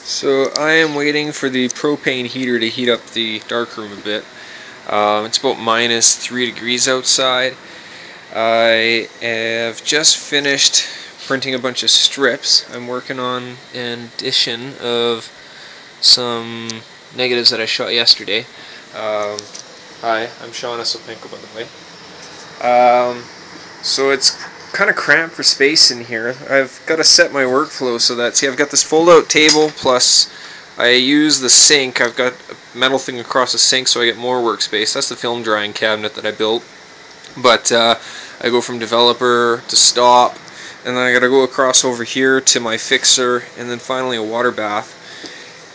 So I am waiting for the propane heater to heat up the darkroom a bit. It's about -3 degrees outside. I have just finished printing a bunch of strips. I'm working on an edition of some negatives that I shot yesterday. Hi, I'm Sean Esopenko, by the way. So it's kind of cramped for space in here. I've got to set my workflow so that, see, I've got this fold-out table, plus I use the sink. I've got a metal thing across the sink so I get more workspace. That's the film drying cabinet that I built. But I go from developer to stop, and then I got to go across over here to my fixer, and then finally a water bath.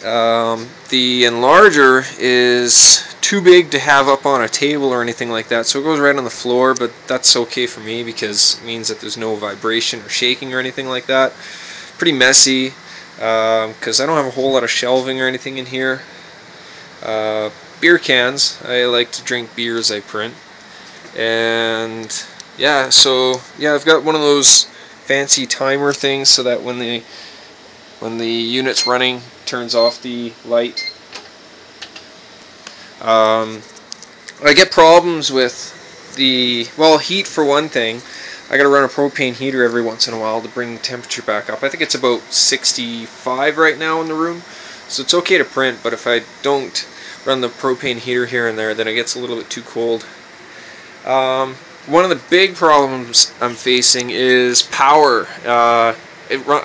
The enlarger is too big to have up on a table or anything like that, so it goes right on the floor, but that's okay for me because it means that there's no vibration or shaking or anything like that. Pretty messy because I don't have a whole lot of shelving or anything in here. Beer cans. I like to drink beer as I print. And yeah, so yeah, I've got one of those fancy timer things so that when the unit's running, turns off the light. I get problems with the, well, heat for one thing. I gotta run a propane heater every once in a while to bring the temperature back up. I think it's about 65 right now in the room, so it's okay to print, but if I don't run the propane heater here and there, then it gets a little bit too cold. One of the big problems I'm facing is power. I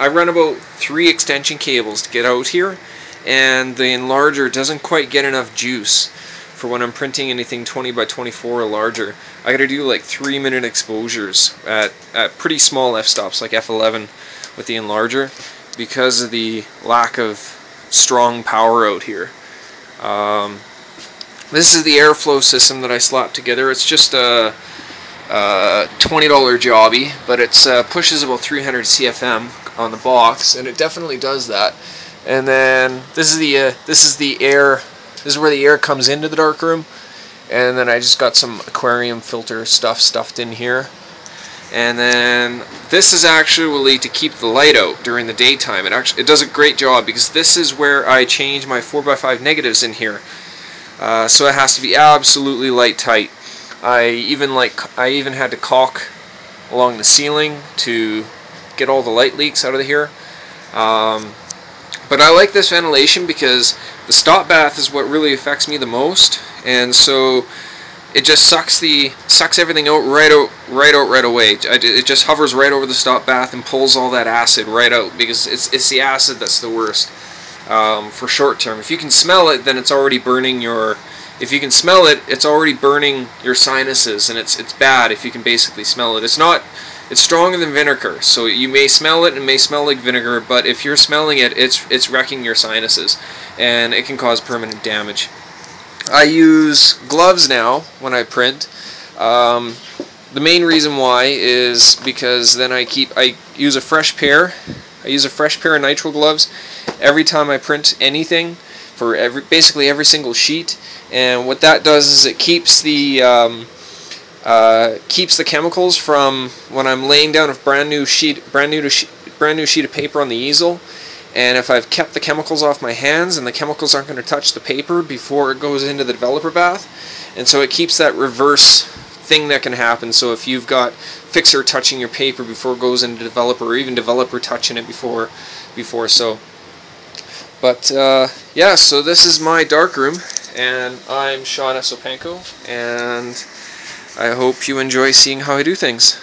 run about 3 extension cables to get out here, and the enlarger doesn't quite get enough juice for when I'm printing anything 20 by 24 or larger. I gotta do like 3-minute exposures at pretty small f-stops, like f11 with the enlarger, because of the lack of strong power out here. This is the airflow system that I slapped together. It's just a $20 jobby, but it pushes about 300 CFM on the box, and it definitely does that. And then this is the air. This is where the air comes into the darkroom, and then I just got some aquarium filter stuff stuffed in here. And then this is actually to keep the light out during the daytime. It does a great job because this is where I change my 4x5 negatives in here. So it has to be absolutely light tight. I even had to caulk along the ceiling to get all the light leaks out of here. But I like this ventilation because the stop bath is what really affects me the most, and so it just sucks everything out right away. It just hovers right over the stop bath and pulls all that acid right out, because it's the acid that's the worst for short term. If you can smell it, then it's already burning your. If you can smell it, it's already burning your sinuses, and it's bad if you can basically smell it. It's stronger than vinegar, so you may smell it and it may smell like vinegar, but if you're smelling it, it's wrecking your sinuses, and it can cause permanent damage. I use gloves now when I print. The main reason why is because then I use a fresh pair. I use a fresh pair of nitrile gloves every time I print anything for basically every single sheet, and what that does is it keeps the chemicals from when I'm laying down a brand new sheet of paper on the easel, and if I've kept the chemicals off my hands, and the chemicals aren't going to touch the paper before it goes into the developer bath, and so it keeps that reverse thing that can happen. So if you've got fixer touching your paper before it goes into developer, or even developer touching it before so. But yeah, so this is my darkroom, and I'm Sean Esopenko, and I hope you enjoy seeing how I do things.